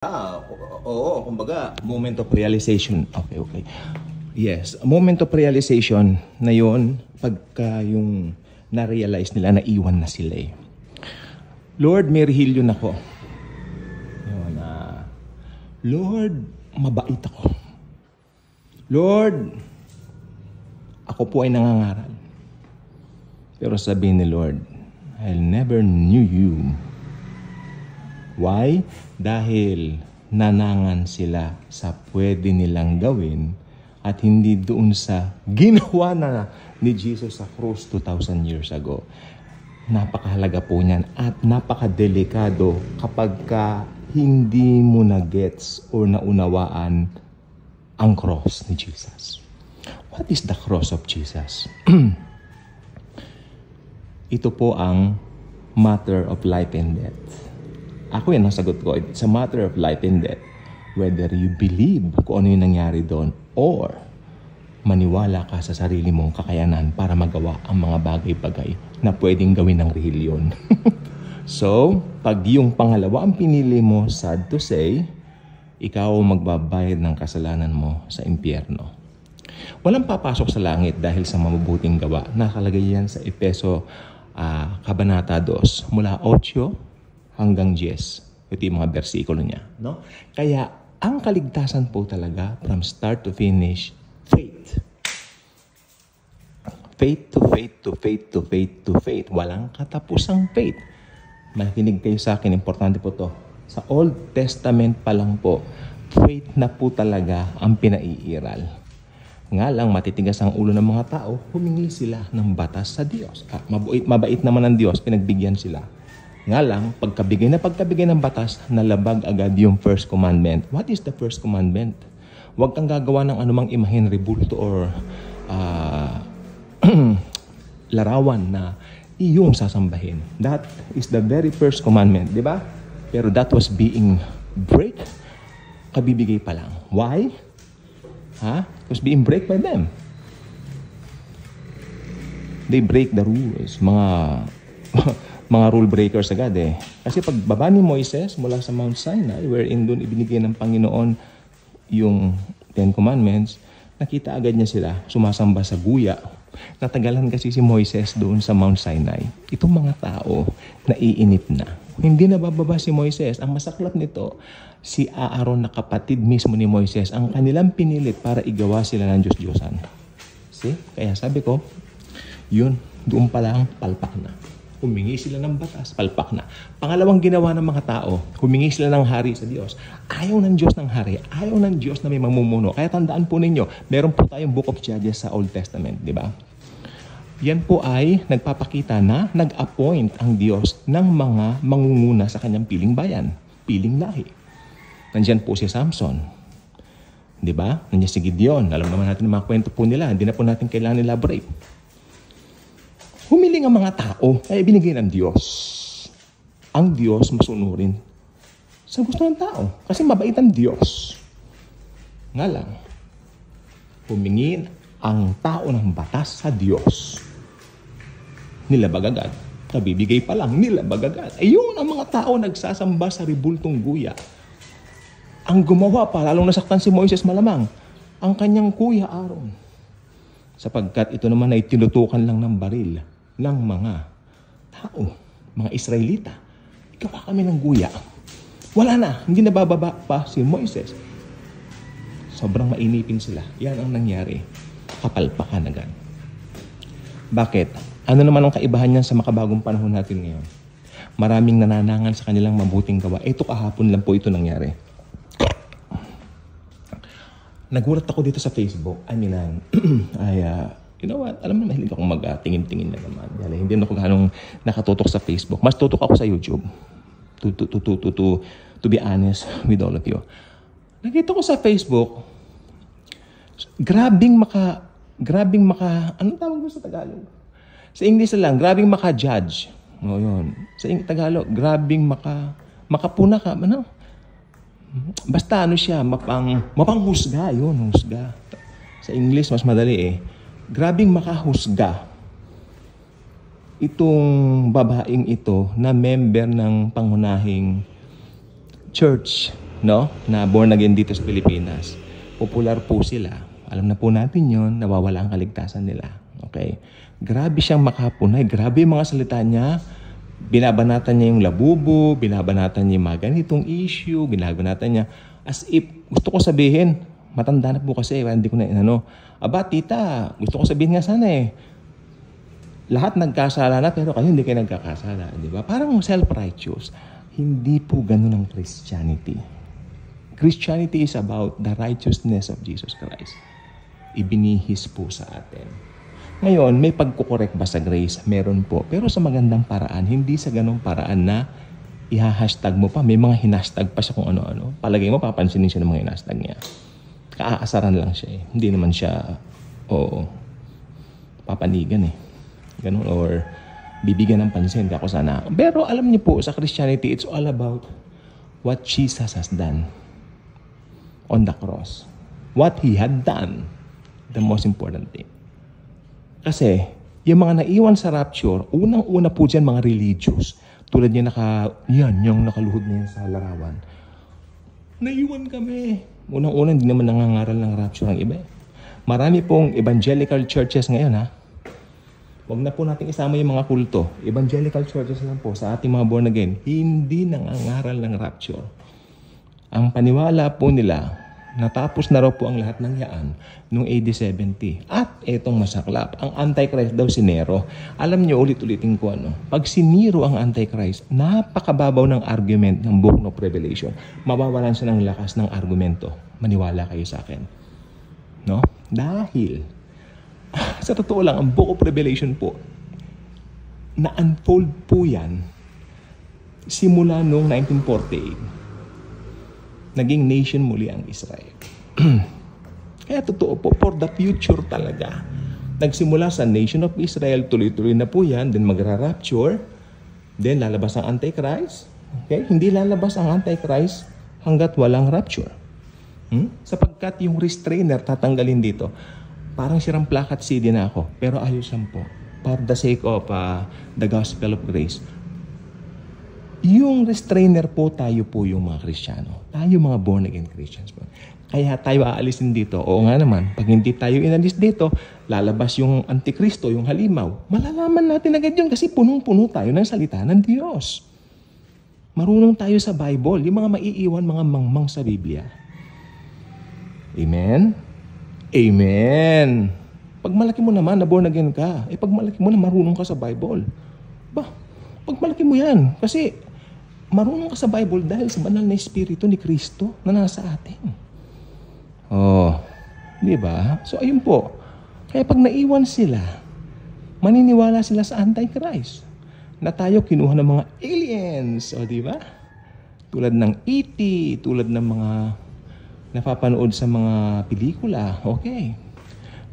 Oo, kumbaga, moment of realization. Okay. Yes, a moment of realization na yon pagka yung na-realize nila na iwan na sila eh. Lord, may rehilyon ako. Yun, Lord, mabait ako. Lord, ako po ay nangangaral. Pero sabihin ni Lord, I never knew you. Why? Dahil nanangan sila sa pwede nilang gawin at hindi doon sa ginawa na ni Jesus sa cross 2,000 years ago. Napakahalaga po niyan at napakadelikado kapag ka hindi mo na-gets or naunawaan ang cross ni Jesus. What is the cross of Jesus? Ito po ang matter of life and death. Ako yan ang sagot ko. It's a matter of life and death. Whether you believe kung ano yung nangyari doon or maniwala ka sa sarili mong kakayanan para magawa ang mga bagay-bagay na pwedeng gawin ng rehilyon. So, pag yung pangalawa ang pinili mo, sad to say, ikaw magbabayad ng kasalanan mo sa impyerno. Walang papasok sa langit dahil sa mabubuting gawa. Nakalagay yan sa Efeso Kabanata 2, mula 8 hanggang 10. Ito yung mga versikulo niya. No? Kaya, ang kaligtasan po talaga, from start to finish, faith. Faith to faith to faith to faith to faith. Walang katapusang faith. Makinig kayo sa akin, importante po to. Sa Old Testament pa lang po, faith na po talaga ang pinaiiral. Nga lang, matitigas ang ulo ng mga tao, humingi sila ng batas sa Diyos. Mabait naman ang Diyos, pinagbigyan sila. Nga lang, pagkabigay ng batas, nalabag agad yung first commandment. What is the first commandment? Huwag kang gagawa ng anumang imahen, rebulto, or larawan na iyong sasambahin. That is the very first commandment, di ba? Pero that was being break, kabibigay pa lang. Why? It was being break by them. They break the rules. Mga rule breakers agad eh. Kasi pagbaba ni Moises mula sa Mount Sinai, wherein doon ibinigay ng Panginoon yung Ten Commandments, nakita agad niya sila sumasamba sa guya. Natagalan kasi si Moises doon sa Mount Sinai. Itong mga tao, naiinip na. Hindi na bababa si Moises. Ang masaklap nito, si Aaron na kapatid mismo ni Moises, ang kanilang pinilit para igawa sila ng Diyos-Diyosan. See? Kaya sabi ko, yun, doon pa lang palpak na. Humingi sila ng batas, palpak na. Pangalawang ginawa ng mga tao, humingi sila ng hari sa Diyos. Ayaw ng Diyos ng hari, ayaw ng Diyos na may mamumuno. Kaya tandaan po ninyo, meron po tayong Book of Judges sa Old Testament, di ba? Yan po ay nagpapakita na nag-appoint ang Diyos ng mga mangunguna sa kanyang piling bayan, piling lahi. Nandiyan po si Samson. Di ba? Nandiyan si Gideon. Alam naman natin ang mga kwento po nila. Hindi na po natin kailangan elaborate. Humiling ang mga tao, ay binigay ng Diyos. Ang Diyos masunurin sa gusto ng tao. Kasi mabait ang Diyos. Nga lang, humingin ang tao ng batas sa Diyos. Nilabag agad. Kabibigay pa lang, nilabag agad. Ayun ang mga tao nagsasamba sa ribultong guya. Ang gumawa pa, lalong nasaktan si Moises malamang, ang kanyang kuya Aaron. Sapagkat ito naman ay tinutukan lang ng baril ng mga tao, mga Israelita. Gawa kami ng guya. Wala na, hindi nabababa pa si Moises. Sobrang mainipin sila. Yan ang nangyari. Kapalpakan agad. Bakit? Ano naman ang kaibahan niyan sa makabagong panahon natin ngayon? Maraming nananangan sa kanilang mabuting gawa. Ito kahapon lang po ito nangyari. Nagulat ako dito sa Facebook. You know what? Alam mo, mahilig akong mag-tingin-tingin na naman. Hindi ako ganong nakatutok sa Facebook. Mas tutok ako sa YouTube. To be honest with all of you. Nakita ko sa Facebook, grabing maka, anong tawag mo sa Tagalog? Sa English lang, grabing maka-judge. O yun. Sa Tagalog, grabing makapuna ka. Ano? Basta ano siya, mapanghusga. Yun, husga. Sa English, mas madali eh. Grabing makahusga itong babaeng ito na member ng pangunahing church no, na born again dito sa Pilipinas. Popular po sila. Alam na po natin yon, nawawala ang kaligtasan nila. Okay? Grabe siyang makapunay. Grabe yung mga salita niya. Binabanatan niya yung labubo, binabanatan niya yung mga ganitong issue, binabanatan niya. As if, gusto ko sabihin, matanda na po kasi, hindi ko na inano. Aba, tita, gusto ko sabihin nga sana lahat nagkasala na, pero kayo hindi kayo nagkakasala. Di ba? Parang self-righteous. Hindi po ganun ang Christianity. Christianity is about the righteousness of Jesus Christ. Ibinihis po sa atin. Ngayon, may pagkukorek ba sa grace? Meron po. Pero sa magandang paraan, hindi sa ganung paraan na iha-hashtag mo pa. May mga hinashtag pa siya kung ano-ano. Palagay mo, papansinin siya ng mga hinashtag niya. Kaaasaran lang siya . Hindi naman siya, papanigan . Ganun, or bibigyan ng pansin kako sana. Pero alam niyo po, sa Christianity, it's all about what Jesus has done on the cross. What He had done. The most important thing. Kasi, yung mga naiwan sa rapture, unang-una po dyan mga religious. Tulad niya yung nakaluhod na yan sa larawan. Naiwan kami. Unang-una, hindi naman nangangaral ng rapture ang iba . Marami pong evangelical churches ngayon Huwag na po natin isama yung mga kulto. Evangelical churches lang po sa ating mga born again, hindi nangangaral ng rapture. Ang paniwala po nila, natapos na raw po ang lahat ng yaan noong AD 70. At etong masaklap, ang Antichrist daw si Nero. Alam niyo, ulit-ulitin ko pag si Nero ang Antichrist, napakababaw ng argument ng Book of Revelation. Mabawalan siya ng lakas ng argumento. Maniwala kayo sa akin. No? Dahil sa totoo lang, ang Book of Revelation po, na-unfold po yan simula noong 1948. Naging nation muli ang Israel. Kaya totoo po, for the future talaga. Nagsimula sa nation of Israel, tuloy-tuloy na po yan, then magra-rapture, then lalabas ang Antichrist. Okay? Hindi lalabas ang Antichrist hanggat walang rapture. Sapagkat yung restrainer tatanggalin dito. Parang sirang plakat CD na ako, pero ayos yan po. For the sake of the gospel of grace. Yung restrainer po, tayo po yung mga Kristiyano. Tayo mga born again Christians po. Kaya tayo aalisin dito. Oo nga naman, pag hindi tayo inalis dito, lalabas yung Antikristo, yung halimaw. Malalaman natin agad yun kasi punong-puno tayo ng salita ng Diyos. Marunong tayo sa Bible, yung mga maiiwan, mga mangmang sa Biblia. Amen? Amen. Pag malaki mo naman, na born again ka, pag malaki mo na marunong ka sa Bible. Pag malaki mo yan, kasi marunong ka sa Bible dahil sa banal na Espiritu ni Kristo na nasa atin. Di ba? So, ayun po. Kaya pag naiwan sila, maniniwala sila sa Antichrist na tayo kinuha ng mga aliens. Di ba? Tulad ng E.T., tulad ng mga napapanood sa mga pelikula. Okay.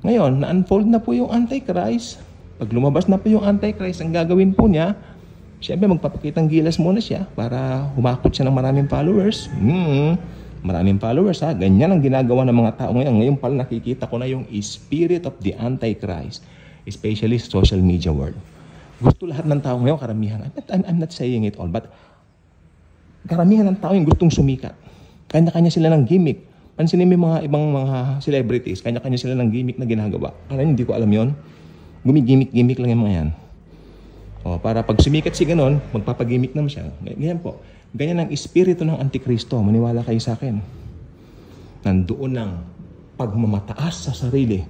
Ngayon, na-unfold na po yung Antichrist. Pag lumabas na po yung Antichrist, ang gagawin po niya, siyempre magpapakitang gilas muna siya para humakot siya ng maraming followers. Maraming followers Ganyan ang ginagawa ng mga tao ngayon. Ngayon pala nakikita ko na yung spirit of the Antichrist. Especially social media world. Gusto lahat ng tao ngayon, karamihan. I'm not saying it all, but karamihan ng tao yung gustong sumikat. Kanya-kanya sila ng gimmick. Pansinin mo mga ibang mga celebrities, kanya-kanya sila ng gimmick na ginagawa. Kaya hindi ko alam yon. Gumigimik-gimmick lang yung mga yan. Para pag sumikat si ganon, magpapagimik naman siya. Ganyan po. Ganyan ang espiritu ng Antikristo. Maniwala kayo sa akin. Nandoon ng pagmamataas sa sarili.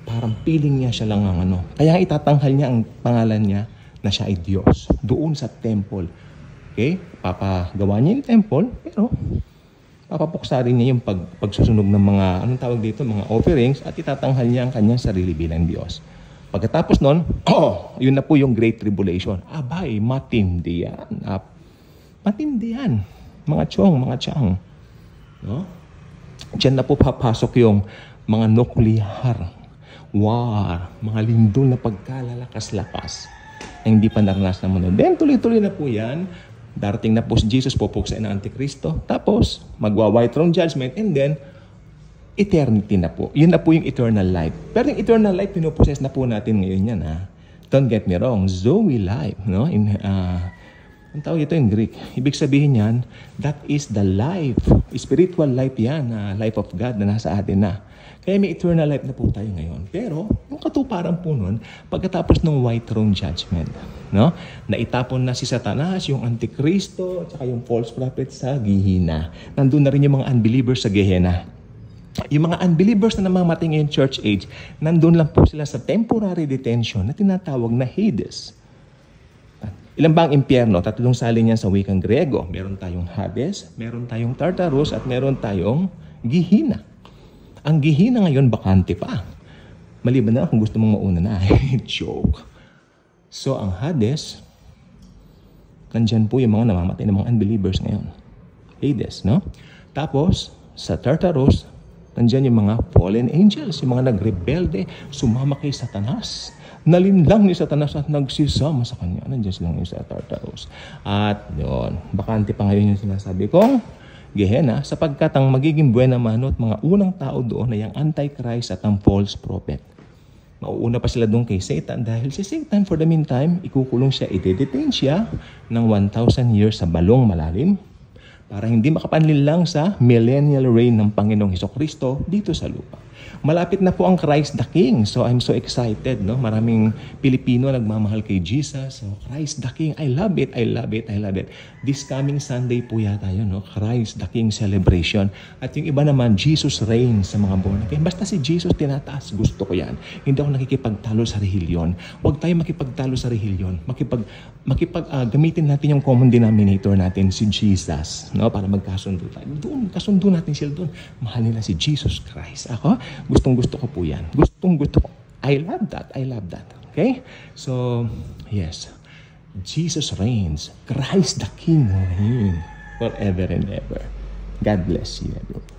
Parang feeling niya siya lang ang Kaya itatanghal niya ang pangalan niya na siya ay Diyos. Doon sa temple. Okay? Papagawa niya yung temple, pero papapuksarin niya yung pagsusunog ng mga, tawag dito, mga offerings, at itatanghal niya ang kanyang sarili bilang Diyos. Pagkatapos nun, yun na po yung Great Tribulation. Abay, matindi yan. Matindi yan. Mga tiyang. No? Diyan na po papasok yung mga nuclear war, mga lindol na pagkalalakas-lakas na hindi pa naranas ng mundo. Then, tuloy-tuloy na po yan. Darating na po si Jesus, pupuksain ng Antikristo. Tapos, magwa-white throne judgment, and then, eternity na po. Yun na po yung eternal life. Pero yung eternal life, pinuprocess na po natin ngayon yan. Don't get me wrong. Zoe life. No? Ang tawag ito in Greek. Ibig sabihin yan, that is the life. Spiritual life yan, life of God na nasa atin na. Kaya may eternal life na po tayo ngayon. Pero, yung katuparan po nun, pagkatapos ng white throne judgment, no? Naitapon na si Satanas, yung Antikristo, at saka yung false prophet sa Gehenna. Nandun na rin yung mga unbelievers sa Gehenna. Yung mga unbelievers na namamatay ngayon church age, nandun lang po sila sa temporary detention na tinatawag na Hades. Ilan ba ang impyerno? 3 salin yan sa wikang Griego. Meron tayong Hades, meron tayong Tartarus, at meron tayong Gehenna. Ang Gehenna ngayon, bakante pa. Maliban na kung gusto mong mauna na. Joke. So, ang Hades, nandyan po yung mga namamatay ng mga unbelievers ngayon. Hades, no? Tapos, sa Tartarus, nandyan yung mga fallen angels, yung mga nagrebelde, sumama kay Satanas. Nalinlang ni Satanas at nagsisama sa kanya. Nandyan silang yung sa Tartarus. At yun, bakante pa ngayon yung sinasabi kong Gehenna, sapagkat ang magiging buena mano at mga unang tao doon ay ang Antichrist at ang false prophet. Mauuna pa sila doon kay Satan dahil si Satan for the meantime, ikukulong siya, ide-detain siya ng 1,000 years sa balong malalim para hindi makapanlil lang sa millennial reign ng Panginoong Hesukristo dito sa lupa. Malapit na po ang Christ the King. So I'm so excited, no? Maraming Pilipino nagmamahal kay Jesus. So Christ the King, I love it, I love it, I love it. This coming Sunday po yata yun, no? Christ the King celebration. At yung iba naman, Jesus reigns sa mga born again. Basta si Jesus tinataas, gusto ko yan. Hindi ako nakikipagtalo sa rehilyon. Huwag tayo makipagtalo sa rehilyon. Gamitin natin yung common denominator natin, si Jesus, no? Para magkasundo tayo. Doon, kasundo natin sila doon. Mahal nila si Jesus Christ. Ako, gustong-gusto ko po yan. Gustong-gusto ko. I love that. I love that. Okay? So, yes. Jesus reigns. Christ the King reigns forever and ever. God bless you, everyone.